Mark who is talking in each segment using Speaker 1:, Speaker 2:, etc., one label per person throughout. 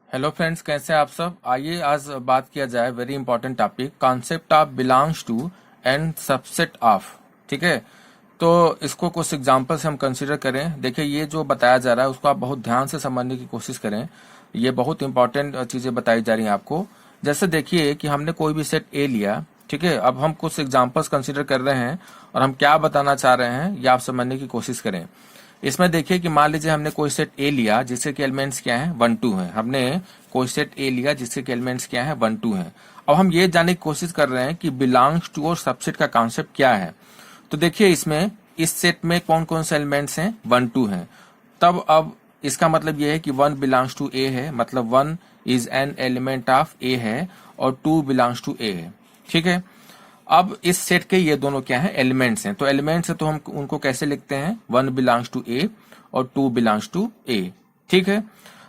Speaker 1: Hello friends, कैसे हैं आप सब। आइए आज बात किया जाए very important topic, concept of belongs to and subset of. ठीक है, तो इसको कुछ एग्जांपल से हम कंसीडर करें। देखिए, ये जो बताया जा रहा है उसको आप बहुत ध्यान से समझने की कोशिश करें। ये बहुत इंपॉर्टेंट चीजें बताई जा रही हैं आपको। जैसे देखिए कि हमने कोई भी सेट ए लिया, ठीक है। अब हम कुछ एग्जांपल्स कंसीडर कर रहे हैं और हम क्या बताना चाह रहे हैं ये आप समझने की कोशिश करें। इसमें देखिए कि मान लीजिए हमने कोई सेट ए लिया जिसके के एलिमेंट्स क्या हैं, 1 2 हैं। हमने कोई सेट ए लिया जिसके के एलिमेंट्स क्या हैं, 1 2 हैं। अब हम ये जानने की कोशिश कर रहे हैं कि बिलोंग्स टू और सबसेट का कॉन्सेप्ट क्या है। तो देखिए इसमें इस सेट में कौन कौन से एलिमेंट्स हैं, 1 2 हैं। तब अब इसका मतलब ये है कि 1 बिलोंग्स टू ए है, मतलब 1 इज एन एलिमेंट ऑफ ए है और 2 बिलोंग्स टू ए है। ठीक है, अब इस सेट के ये दोनों क्या है, एलिमेंट्स हैं। तो एलिमेंट्स है तो हम उनको कैसे लिखते हैं, 1 बिलोंग्स टू ए और 2 बिलोंग्स टू ए। ठीक है,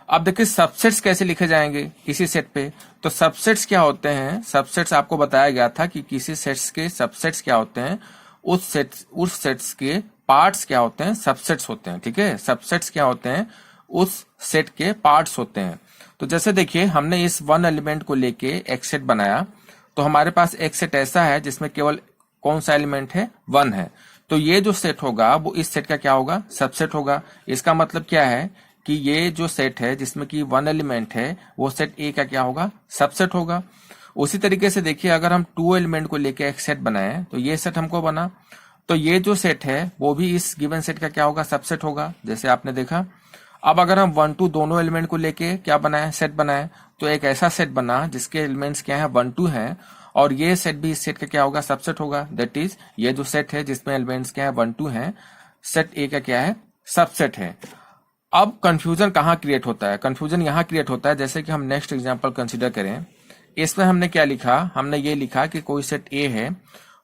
Speaker 1: अब देखिए सबसेट्स कैसे लिखे जाएंगे इसी सेट पे। तो सबसेट्स क्या होते हैं, सबसेट्स आपको बताया गया था कि किसी सेट्स के सबसेट्स क्या होते हैं, उस सेट्स के पार्ट्स क्या होते हैं, सबसेट्स होते हैं। ठीक है, सबसेट्स क्या होते हैं, उस सेट के पार्ट्स होते हैं। तो जैसे देखिए हमने इस 1 एलिमेंट को लेके एक सेट बनाया, तो हमारे पास एक सेट ऐसा है जिसमें केवल कौन सा एलिमेंट है, 1 है। तो ये जो सेट होगा वो इस सेट का क्या होगा, सबसेट होगा। इसका मतलब क्या है कि ये जो सेट है जिसमें कि 1 एलिमेंट है वो सेट ए का क्या होगा, सबसेट होगा। उसी तरीके से देखिए अगर हम 2 एलिमेंट को लेकर एक सेट बनाए तो ये सेट हमको बना, तो ये जो सेट है वो भी इस गिवन सेट का क्या होगा, सबसेट होगा, जैसे आपने देखा। अब अगर हम 1 2 दोनों एलिमेंट को लेके क्या बनाए, सेट बनाए, तो एक ऐसा सेट बना जिसके एलिमेंट्स क्या है, 1 2 है, और ये सेट भी इस सेट का क्या होगा, सबसेट होगा। दैट इज ये जो सेट है जिसमें एलिमेंट्स क्या है, 1 2 है, सेट ए का क्या है, सबसेट है। अब कंफ्यूजन कहाँ क्रिएट होता है, कंफ्यूजन यहाँ क्रिएट होता है। जैसे कि हम नेक्स्ट एग्जांपल कंसीडर करें, इसमें हमने क्या लिखा, हमने ये लिखा कि कोई सेट ए है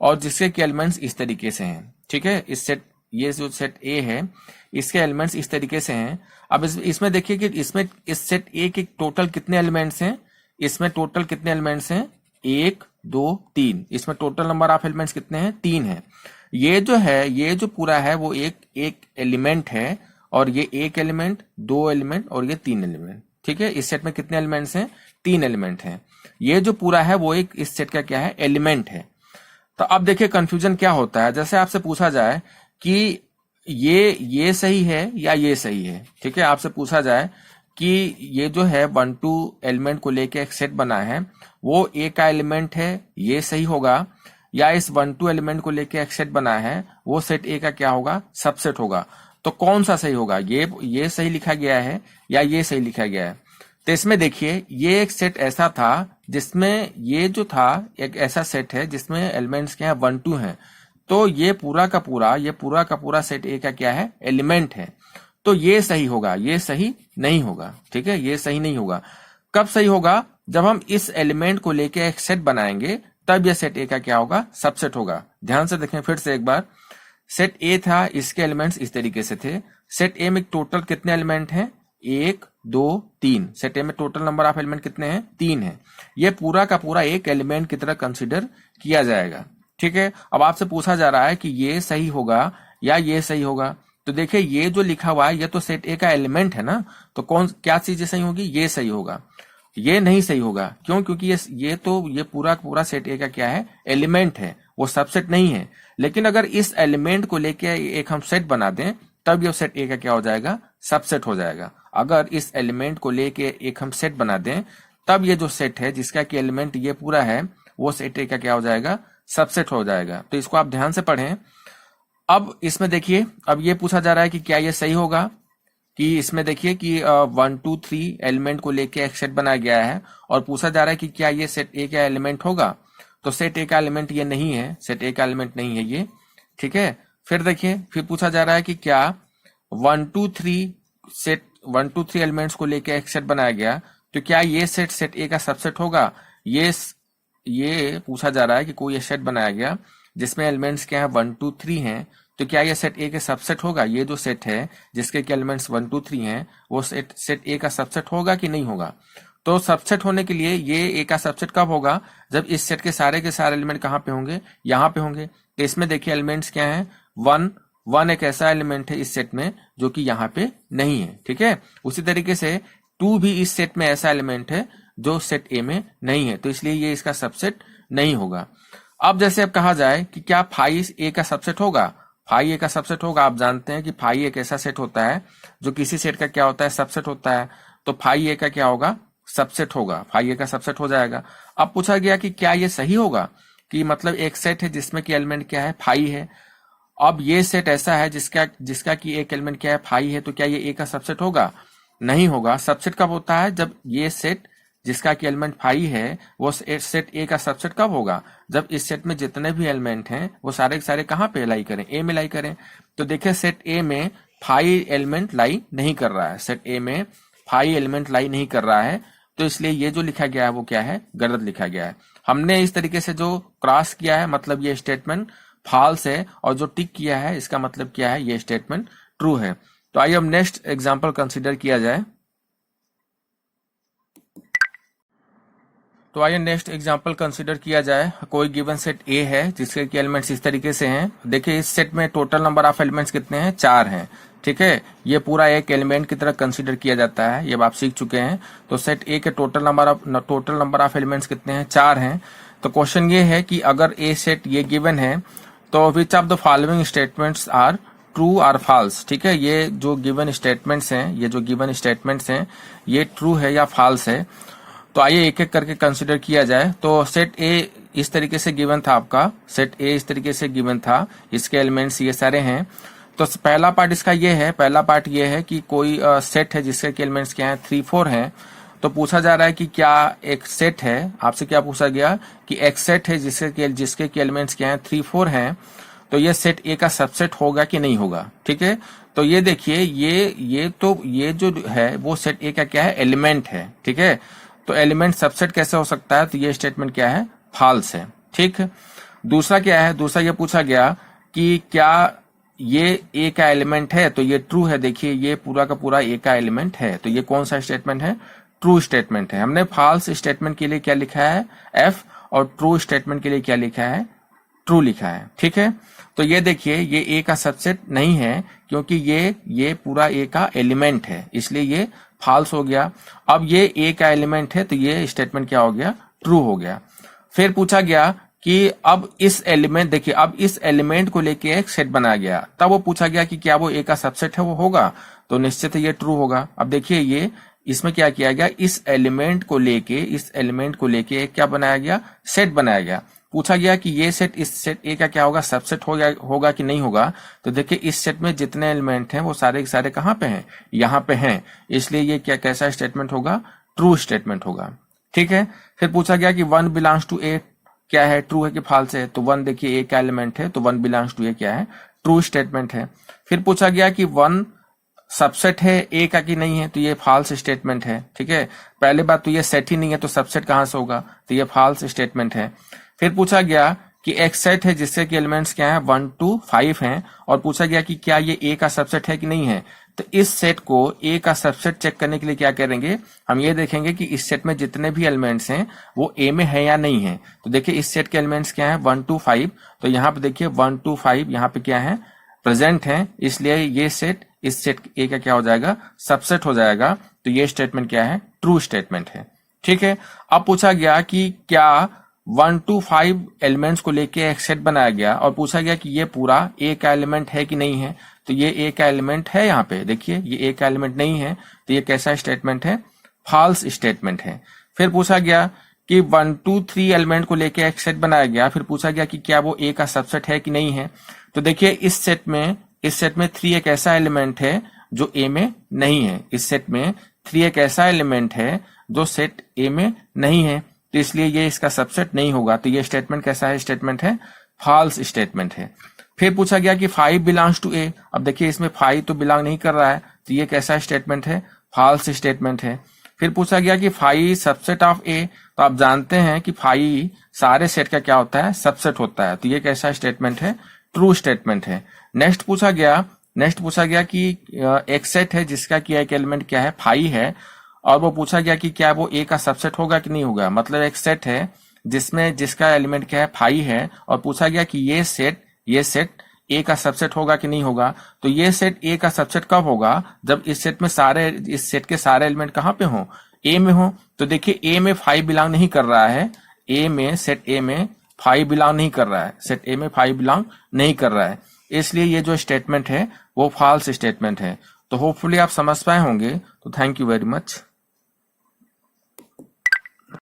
Speaker 1: और जिसके के एलिमेंट्स इस तरीके से हैं। ठीक है, इस सेट, ये जो सेट ए है इसके एलिमेंट्स इस तरीके से हैं। अब इसमें देखिए कि इसमें इस सेट ए के टोटल कितने एलिमेंट्स हैं, इसमें टोटल कितने एलिमेंट्स हैं, 1 2 3। इसमें टोटल नंबर ऑफ एलिमेंट्स कितने हैं, 3 है। ये जो है, ये जो पूरा है वो एक एलिमेंट है, और ये एक एलिमेंट, 2 एलिमेंट और ये 3 एलिमेंट। ठीक है, इस सेट में कितने एलिमेंट्स हैं, 3 एलिमेंट हैं। ये जो पूरा है वो एक इस सेट का क्या है, एलिमेंट है। तो अब देखिए कंफ्यूजन क्या होता है, जैसे आपसे पूछा जाए कि ये सही है या ये सही है। ठीक है, आपसे पूछा जाए कि ये जो है 1 2 एलिमेंट को लेके एक सेट बना है वो ए का एलिमेंट है, ये सही होगा, या इस 1 2 एलिमेंट को लेके एक सेट बना है वो सेट ए का क्या होगा, सबसेट होगा। तो कौन सा सही होगा, ये सही लिखा गया है या ये सही लिखा गया है। तो इसमें देखिए ये एक सेट ऐसा था जिसमें ये जो था एक ऐसा सेट है जिसमें एलिमेंट्स क्या है, 1 2 हैं। तो ये पूरा का पूरा सेट ए का क्या है, एलिमेंट है। तो ये सही होगा, ये सही नहीं होगा। ठीक है, ये सही नहीं होगा। कब सही होगा, जब हम इस एलिमेंट को लेके एक सेट बनाएंगे तब यह सेट ए का क्या होगा, सबसेट होगा। ध्यान से देखें फिर से एक बार, सेट ए था, इसके एलिमेंट्स इस तरीके से थे। सेट ए में टोटल कितने एलिमेंट हैं, 1 2 3। सेट ए में टोटल नंबर ऑफ एलिमेंट कितने हैं, 3 है। ये पूरा का पूरा एक एलिमेंट की तरह कंसिडर किया जाएगा। ठीक है, अब आपसे पूछा जा रहा है कि ये सही होगा या ये सही होगा। तो देखिए ये जो लिखा हुआ है ये तो सेट ए का एलिमेंट है ना, तो क्या चीजें सही होगी, ये सही होगा। ये नहीं सही होगा, क्यों, क्योंकि ये पूरा का पूरा सेट ए का क्या है, एलिमेंट है, वो सबसेट नहीं है। लेकिन अगर इस एलिमेंट को लेके एक हम सेट बना दें तब ये सेट ए का क्या हो जाएगा, सबसेट हो जाएगा। अगर इस एलिमेंट को लेके एक हम सेट बना दें तब ये जो सेट है जिसका कि एलिमेंट ये पूरा है वो सेट ए का क्या हो जाएगा, सबसेट हो जाएगा। तो इसको आप ध्यान से पढ़ें। अब इसमें देखिए, अब ये पूछा जा रहा है कि क्या ये सही होगा, कि इसमें देखिए कि 1 2 3 एलिमेंट को लेके एक सेट बनाया गया है और पूछा जा रहा है कि क्या ये सेट ए का एलिमेंट होगा। तो सेट ए का एलिमेंट ये नहीं है, सेट ए का एलिमेंट नहीं है ये। ठीक है, फिर देखिए फिर पूछा जा रहा है कि क्या 1 2 3 एलिमेंट्स को लेके एक सेट बनाया गया, तो क्या ये सेट ए का सबसेट होगा। ये पूछा जा रहा है कि कोई सेट बनाया गया जिसमें एलिमेंट्स क्या है, 1 2 3 हैं, तो क्या ये सेट ए के सबसेट होगा। ये जो सेट है जिसके एलिमेंट्स 1 2 3 हैं वो सेट ए का सबसेट होगा कि नहीं होगा। तो सबसेट होने के लिए ये ए का सबसेट कब होगा, जब इस सेट के सारे एलिमेंट कहाँ पे होंगे, यहाँ पे होंगे। तो इसमें देखिए एलिमेंट्स क्या हैं, 1 एक ऐसा एलिमेंट है इस सेट में जो कि यहाँ पे नहीं है। ठीक है, उसी तरीके से टू भी इस सेट में ऐसा एलिमेंट है जो सेट ए में नहीं है, तो इसलिए ये इसका सबसेट नहीं होगा। अब जैसे अब कहा जाए कि क्या फाई ए का सबसेट होगा, फाई ए का सबसेट होगा। आप जानते हैं कि फाई एक ऐसा सेट होता है जो किसी सेट का क्या होता है, सबसेट होता है। तो फाई ए का क्या होगा, सबसेट होगा, फाई ए का सबसेट हो जाएगा। अब पूछा गया कि क्या ये सही होगा कि मतलब एक सेट है जिसमें कि एलिमेंट क्या है, फाई है। अब ये सेट ऐसा है जिसका कि एक एलिमेंट क्या है, फाई है, तो क्या ये ए का सबसेट होगा, नहीं होगा। सबसेट कब होता है, जब ये सेट जिसका कि एलिमेंट फाई है वो सेट ए का सबसेट कब होगा, जब इस सेट में जितने भी एलिमेंट हैं वो सारे के सारे कहाँ पे लाई करें, ए में लाई करें। तो देखिए सेट ए में फाई एलिमेंट लाई नहीं कर रहा है, सेट ए में फाई एलिमेंट लाई नहीं कर रहा है, तो इसलिए ये जो लिखा गया है वो क्या है, गलत लिखा गया है। हमने इस तरीके से जो क्रॉस किया है मतलब ये स्टेटमेंट फॉल्स है, और जो टिक किया है इसका मतलब क्या है, ये स्टेटमेंट ट्रू है। तो आइए हम नेक्स्ट एग्जांपल कंसीडर किया जाए। तो आइए नेक्स्ट एग्जांपल कंसीडर किया जाए। कोई गिवन सेट ए है जिसके की एलिमेंट्स इस तरीके से हैं। देखिए इस सेट में टोटल नंबर ऑफ एलिमेंट्स कितने हैं, 4 हैं। ठीक है, ये पूरा एक एलिमेंट की तरह कंसीडर किया जाता है, ये अब आप सीख चुके हैं। तो सेट ए के टोटल नंबर ऑफ एलिमेंट्स कितने हैं, 4 हैं। तो क्वेश्चन ये है कि अगर ए सेट ये गिवन है तो which of the following statements are true और फॉल्स। ठीक है, ये जो गिवन स्टेटमेंट्स हैं ये ट्रू है या फॉल्स है। तो आइए एक एक करके कंसिडर किया जाए। तो सेट ए इस तरीके से गिवन था, आपका सेट ए इस तरीके से गिवन था, इसके एलिमेंट्स ये सारे हैं। तो पहला पार्ट इसका ये है कि कोई सेट है जिसके एलिमेंट्स क्या हैं, 3 4 हैं। तो पूछा जा रहा है कि क्या एक सेट है, आपसे क्या पूछा गया कि एक सेट है जिसके एलिमेंट्स क्या हैं, 3 4 हैं। तो ये सेट ए का सबसेट होगा कि नहीं होगा। ठीक है, तो ये देखिए ये जो है वो सेट ए का क्या है, एलिमेंट है। ठीक है, तो एलिमेंट सबसेट कैसे हो सकता है, तो ये स्टेटमेंट क्या है, फॉल्स है। ठीक, दूसरा क्या है, दूसरा ये पूछा गया कि क्या ये ए का एलिमेंट है, तो ये ट्रू है। देखिए ये पूरा का पूरा ए का एलिमेंट है, तो ये कौन सा स्टेटमेंट है, ट्रू स्टेटमेंट है। हमने फॉल्स स्टेटमेंट के लिए क्या लिखा है, एफ, और ट्रू स्टेटमेंट के लिए क्या लिखा है, ट्रू लिखा है। ठीक है, तो ये देखिए ये ए का सबसेट नहीं है क्योंकि ये पूरा ए का एलिमेंट है, इसलिए ये फॉल्स हो गया। अब ये ए का एलिमेंट है तो ये स्टेटमेंट क्या हो गया, ट्रू हो गया। फिर पूछा गया कि अब इस एलिमेंट, देखिए अब इस एलिमेंट को लेके एक सेट बनाया गया, तब वो पूछा गया कि क्या वो ए का सबसेट है, वो होगा, तो निश्चित है ये ट्रू होगा। अब देखिए ये इसमें क्या किया गया, इस एलिमेंट को लेके क्या बनाया गया, सेट बनाया गया। पूछा गया कि ये सेट इस सेट ए का क्या होगा, सबसेट होगा कि नहीं होगा। तो देखिए इस सेट में जितने एलिमेंट हैं वो सारे के सारे कहाँ पे हैं, यहाँ पे हैं, इसलिए ये क्या कैसा स्टेटमेंट होगा, ट्रू स्टेटमेंट होगा। ठीक है, फिर पूछा गया कि 1 बिलोंग्स टू ए क्या है, ट्रू है कि फॉल्स है। तो 1 देखिए ए का एलिमेंट है, तो 1 बिलोंग्स टू ए क्या है, ट्रू स्टेटमेंट है। फिर पूछा गया कि 1 सबसेट है ए का कि नहीं है, तो ये फॉल्स स्टेटमेंट है। ठीक है, पहले बात तो ये सेट ही नहीं है तो सबसेट कहां से होगा, तो ये फॉल्स स्टेटमेंट है। फिर पूछा गया कि एक सेट है जिससे कि एलिमेंट्स क्या है, 1 2 5 हैं, और पूछा गया कि क्या ये ए का सबसेट है कि नहीं है। तो इस सेट को ए का सबसेट चेक करने के लिए क्या करेंगे, हम ये देखेंगे कि इस सेट में जितने भी एलिमेंट्स हैं वो ए में है या नहीं है। तो देखिए इस सेट के एलिमेंट्स क्या है, 1 2 5, तो यहाँ पे देखिए 1 2 5 यहाँ पे क्या है, प्रेजेंट है, इसलिए ये सेट इस सेट ए का क्या हो जाएगा, सबसेट हो जाएगा। तो ये स्टेटमेंट क्या है, ट्रू स्टेटमेंट है। ठीक है, अब पूछा गया कि क्या 1 2 5 एलिमेंट्स को लेके एक सेट बनाया गया और पूछा गया कि ये पूरा ए का एलिमेंट है कि नहीं है। तो ये ए का एलिमेंट है, यहाँ पे देखिए ये ए का एलिमेंट नहीं है, तो ये कैसा स्टेटमेंट है, फॉल्स स्टेटमेंट है। फिर पूछा गया कि 1 2 3 एलिमेंट को लेके एक सेट बनाया गया, फिर पूछा गया कि क्या वो ए का सबसेट है कि नहीं है। तो देखिए इस सेट में 3 एक ऐसा एलिमेंट है जो ए में नहीं है, इस सेट में 3 एक ऐसा एलिमेंट है जो सेट ए में नहीं है, तो इसलिए ये इसका सबसेट नहीं होगा। तो ये स्टेटमेंट कैसा है, स्टेटमेंट है, फॉल्स स्टेटमेंट है। फिर पूछा गया कि 5 बिलोंग्स टू ए, अब देखिए इसमें 5 तो बिलोंग नहीं कर रहा है, तो ये कैसा स्टेटमेंट है, फॉल्स स्टेटमेंट है। फिर पूछा गया कि 5 सबसेट ऑफ ए, तो आप जानते हैं कि 5 सारे सेट का क्या होता है, सबसेट होता है, तो ये कैसा स्टेटमेंट है, ट्रू स्टेटमेंट है। नेक्स्ट पूछा गया कि एक सेट है जिसका कि एक एलिमेंट क्या है, 5 है, और वो पूछा गया कि क्या वो ए का सबसेट होगा कि नहीं होगा। मतलब एक सेट है जिसका एलिमेंट क्या है, 5 है, और पूछा गया कि ये सेट ए का सबसेट होगा कि नहीं होगा। तो ये सेट ए का सबसेट कब होगा, जब इस सेट के सारे एलिमेंट कहाँ पे हो, ए में हो। तो देखिए ए में 5 बिलोंग नहीं कर रहा है, सेट ए में 5 बिलोंग नहीं कर रहा है, सेट ए में 5 बिलोंग नहीं कर रहा है, इसलिए ये जो स्टेटमेंट है वो फॉल्स स्टेटमेंट है। तो होपफुली आप समझ पाए होंगे। तो थैंक यू वेरी मच।